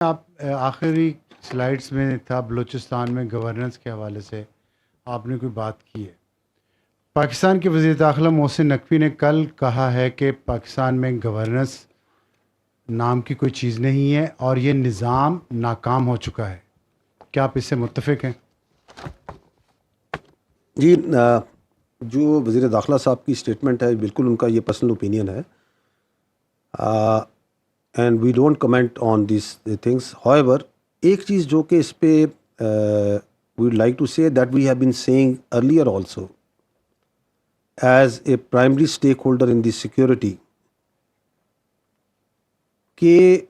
आप आखिरी स्लाइड्स में था बलूचिस्तान में गवर्नेंस के हवाले से आपने कोई बात की है। पाकिस्तान के वज़ीर दाखिला मोहसिन नकवी ने कल कहा है कि पाकिस्तान में गवर्नेंस नाम की कोई चीज़ नहीं है और ये निज़ाम नाकाम हो चुका है। क्या आप इससे मुत्तफ़िक हैं? जी, जो वज़ीर दाखिला साहब की स्टेटमेंट है बिल्कुल उनका ये पर्सनल ओपिनियन है and we don't comment on this things. However, एक चीज़ जो कि इस पे we would like to say that we have been saying earlier also as a primary stakeholder in this security कि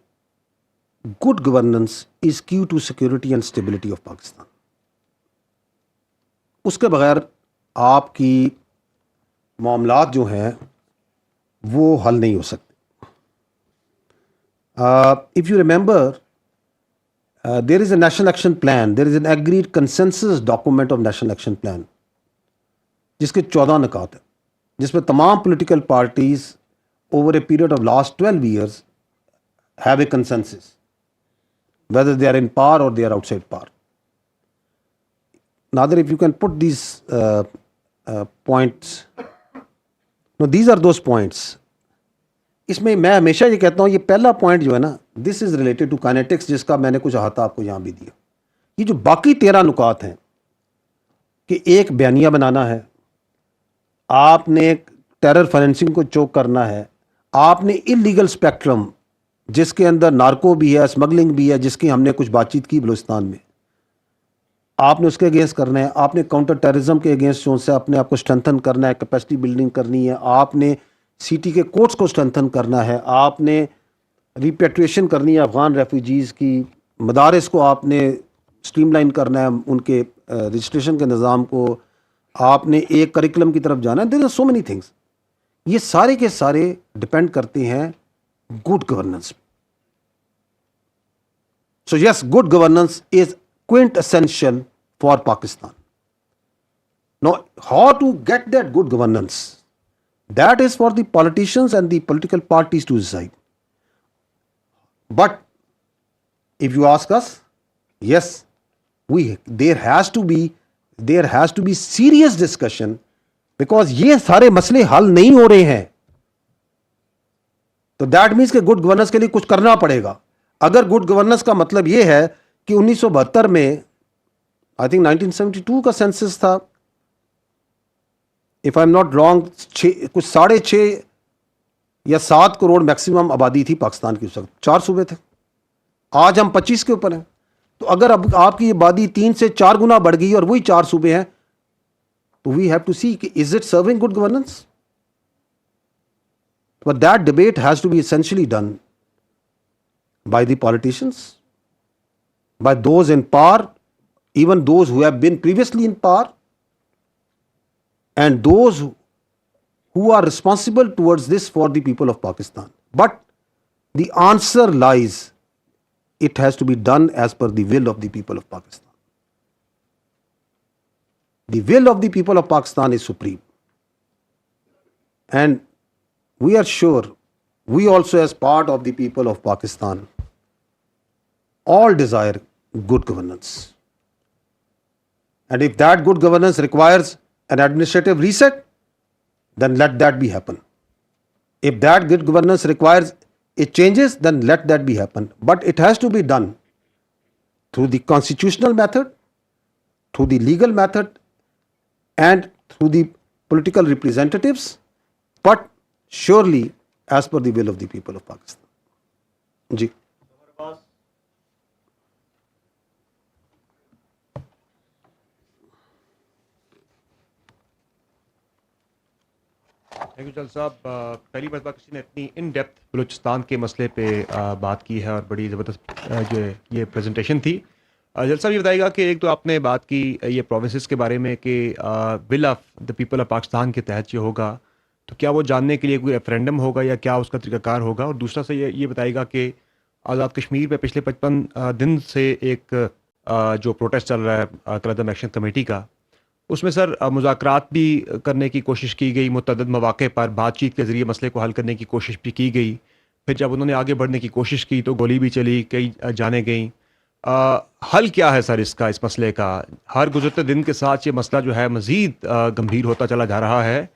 good governance is key to security and stability of Pakistan. उसके बगैर आपकी मामलात जो हैं वो हल नहीं हो सकते। If you remember, there is a national action plan, there is an agreed consensus document of national action plan जिसके 14 निकात हैं, जिसमें तमाम political parties over a period of last 12 years have a consensus whether they are in power or they are outside power. Nader, if you can put these points. No, these are those points. इसमें मैं हमेशा ये कहता हूँ, ये पहला point जो है ना, this is related to kinetics, जिसका मैंने कुछ अहाता आपको यहाँ भी दिया। ये जो बाकी 13 नुकात हैं कि एक बयानिया बनाना है, आपने टेरर फाइनेंसिंग को चोक करना है, आपने इलीगल स्पेक्ट्रम जिसके अंदर नार्को भी है, स्मगलिंग भी है, जिसकी हमने कुछ बातचीत की बलूचिस्तान में, आपने उसके अगेंस्ट करना है, आपने काउंटर टेररिज्म के अगेंस्ट जो से अपने आप को स्ट्रेंथन करना है, कैपेसिटी बिल्डिंग करनी है, आपने सिटी के कोर्ट्स को स्ट्रेंथन करना है, आपने रिपेट्रिएशन करनी है अफ़गान रेफ्यूजीज़ की, मदारिस को आपने स्ट्रीमलाइन करना है, उनके रजिस्ट्रेशन के निज़ाम को, आपने एक करिकुलम की तरफ जाना है। There are so many things. ये सारे के सारे डिपेंड करते हैं good governance. So yes, good governance is quintessential for Pakistan. Now, how to get that good governance? That is for the politicians and the political parties to decide. But if you ask us, yes, there has to be serious discussion, because ये सारे मसले हल नहीं हो रहे हैं। तो that means कि गुड गवर्नेंस के लिए कुछ करना पड़ेगा। अगर गुड गवर्नेंस का मतलब यह है कि 1972 में, आई थिंक 1972 का सेंसस था, if I am not wrong, कुछ 6.5 या 7 करोड़ मैक्सिमम आबादी थी पाकिस्तान की। उस वक्त 4 सूबे थे, आज हम 25 के ऊपर हैं। तो अगर अब आपकी आबादी 3 से 4 गुना बढ़ गई और वही 4 सूबे हैं, तो वी हैव टू सी कि is it serving good governance. But that debate has to be essentially done by the politicians, by those in power, even those who have been previously in power, and those who are responsible towards this for the people of Pakistan. But the answer lies, it has to be done as per the will of the people of Pakistan. The will of the people of Pakistan is supreme. And we are sure, we also as part of the people of Pakistan, all desire good governance. And if that good governance requires an administrative reset, then let that be happen. If that good governance requires it changes, then let that be happen. But it has to be done through the constitutional method, through the legal method, and through the political representatives, but surely as per the will of the people of Pakistan. जी, thank you Jal साहब। पहली मरतबा किसी ने इतनी in depth Balochistan के मसले पे बात की है और बड़ी ज़बरदस्त जो ये प्रेजेंटेशन थी। जल साहब, ये बताइएगा कि एक तो आपने बात की ये प्रोविंसेस के बारे में कि will of the people of Pakistan के तहत ये होगा, तो क्या वो जानने के लिए कोई रेफरेंडम होगा या क्या उसका तरीकाकार होगा? और दूसरा से ये बताइएगा कि आज़ाद कश्मीर पे पिछले 55 दिन से एक जो प्रोटेस्ट चल रहा है कलदम एक्शन कमेटी का, उसमें सर मुज़ाकरात भी करने की कोशिश की गई, मुतअद्दिद मौक़े पर बातचीत के ज़रिए मसले को हल करने की कोशिश भी की गई, फिर जब उन्होंने आगे बढ़ने की कोशिश की तो गोली भी चली, कई जाने गई। हल क्या है सर इसका, इस मसले का? हर गुजरते दिन के साथ ये मसला जो है मज़ीद गंभीर होता चला जा रहा है,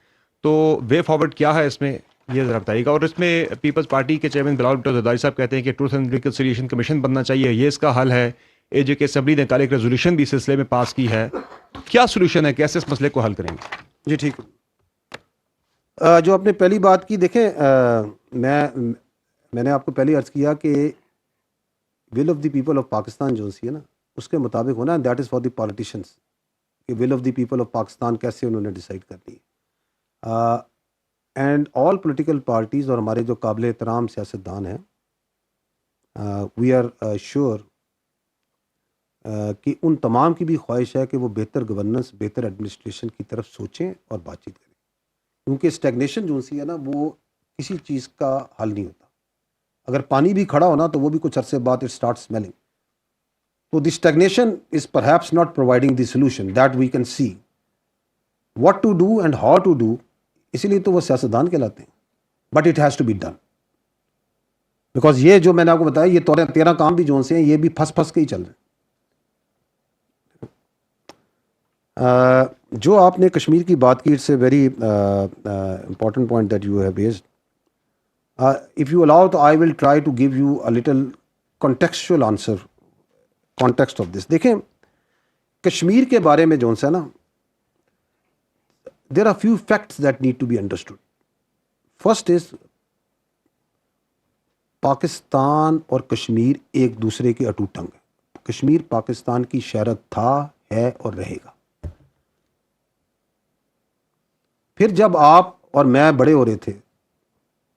तो वे फॉरवर्ड क्या है इसमें, ये ज़रा बताइएगा। और इसमें पीपल्स पार्टी के चेयरमैन बिलावल भुट्टो ज़रदारी साहब कहते हैं कि ट्रूथ एंड रिकन्सिलिएशन कमीशन बनना चाहिए, ये इसका हल है। AJ के असम्बली ने कल एक रेजोल्यूशन भी इस सिलसिले में पास की है। क्या सोल्यूशन है, कैसे इस मसले को हल करेंगे? जी ठीक है। जो आपने पहली बात की, देखें, मैंने आपको पहले अर्ज़ किया कि will of the people of Pakistan जो सी है ना, उसके मुताबिक होना, that is for the politicians कि will of the people of Pakistan कैसे उन्होंने डिसाइड करनी है। एंड ऑल पॉलिटिकल पार्टीज़ और हमारे जो काबिल एहतराम सियासतदान हैं, वी आर श्योर कि उन तमाम की भी ख्वाहिश है कि वो बेहतर गवर्नेंस, बेहतर एडमिनिस्ट्रेशन की तरफ सोचें और बातचीत करें, क्योंकि स्टैग्नेशन जो सी है ना, वो किसी चीज़ का हल नहीं होता। अगर पानी भी खड़ा हो ना, तो वो भी कुछ अरसे बाद इट स्टार्ट स्मेलिंग। तो the stagnation is perhaps not providing the solution that we can see what to do and how to do, इसीलिए तो वो सियासतदान कहलाते हैं। But it has to be done, because ये जो मैंने आपको बताया, ये 13 काम भी जो से हैं, ये भी फंस फंस के ही चल रहे हैं। जो आपने कश्मीर की बात की, it's a very important point that you have raised. If you allow, तो I will try to give you a little contextual answer, context of this. देखें, कश्मीर के बारे में जो है ना, there are few facts that need to be understood. First is, Pakistan और कश्मीर एक दूसरे के अटूट अंग है। कश्मीर पाकिस्तान की शहरत था, है और रहेगा। फिर जब आप और मैं बड़े हो रहे थे,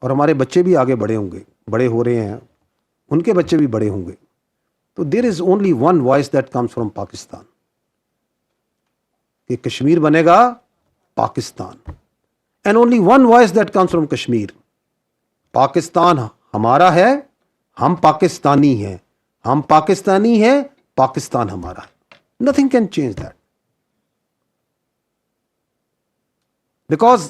और हमारे बच्चे भी आगे बड़े होंगे, बड़े हो रहे हैं, उनके बच्चे भी बड़े होंगे, तो there is only one voice that comes from Pakistan, कि कश्मीर बनेगा Pakistan, and only one voice that comes from Kashmir, Pakistan हमारा है, हम पाकिस्तानी हैं, हम पाकिस्तानी हैं, पाकिस्तान हमारा है। Nothing can change that, because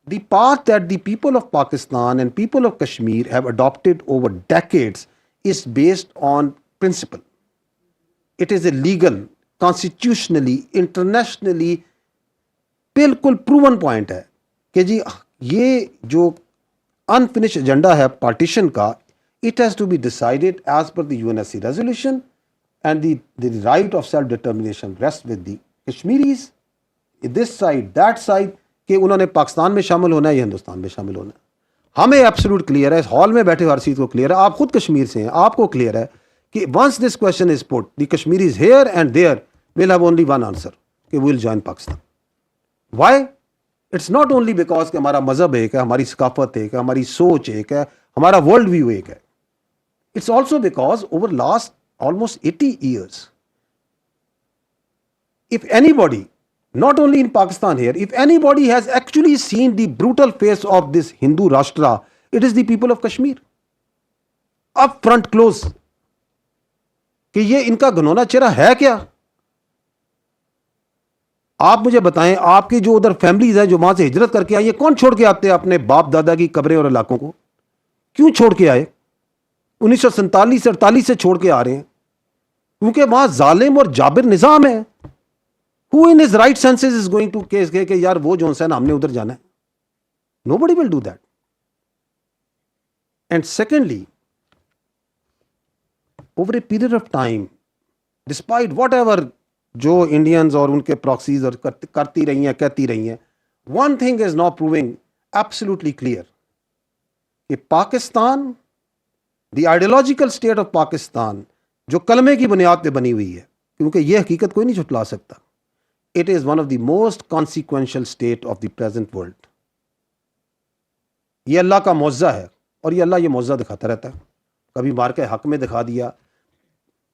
the path that the people of Pakistan and people of Kashmir have adopted over decades is based on principle. It is a legal, constitutionally, internationally बिल्कुल proven point है कि जी ये जो unfinished agenda है partition का, it has to be decided as per the UNSC resolution, and the right of self determination rests with the Kashmiris, this side, that side, कि उन्होंने पाकिस्तान में शामिल होना है या हिंदुस्तान में शामिल होना है। हमें एब्सोल्यूट क्लियर है, इस हॉल में बैठे हर चीज़ को क्लियर है, आप खुद कश्मीर से हैं, आपको क्लियर है कि once this question is put, the Kashmir is here and there, will have only one answer, कि will join Pakistan. Why? It's not only because कि हमारा मजहब एक है, हमारी सकाफत एक है, हमारी सोच एक है, हमारा वर्ल्ड व्यू एक है। It's also because over last almost 80 years, if anybody, not only in Pakistan here, if anybody has actually seen the brutal face of this Hindu Rashtra, it is the people of Kashmir. Up front close. कि ये इनका घनौना चेहरा है क्या? आप मुझे बताएं, आपकी जो उधर फैमिलीज है जो वहां से हिजरत करके आई है, कौन छोड़ के आते हैं अपने बाप दादा की कब्रें और इलाकों को? क्यों छोड़ के आए? 1947 48 से छोड़ के आ रहे हैं, क्योंकि वहां जालिम और जाबिर निजाम है। Who in his right senses is going to case के यार वो जो है ना, हमने उधर जाना है? Nobody will do that. And secondly, over a period of time, despite whatever जो इंडियंस और उनके प्रॉक्सीज और करती रही हैं, कहती रही हैं, one thing is now proving absolutely clear कि Pakistan, the ideological state of Pakistan, जो कलमे की बुनियाद पे बनी हुई है, क्योंकि ये हकीकत कोई नहीं झुटला सकता, it is one of the most consequential state of the present world. ये अल्लाह का मौज़ा है, और ये अल्लाह ये मौज़ा दिखाता रहता है। कभी मार के हक में दिखा दिया,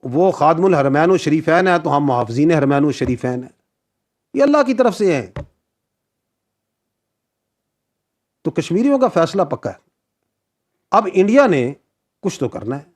वो खादमुल हरमैन व शरीफैन है तो हम मुहाफ़िज़ीन हरमैन व शरीफैन है, ये अल्लाह की तरफ से है। तो कश्मीरियों का फैसला पक्का है। अब इंडिया ने कुछ तो करना है,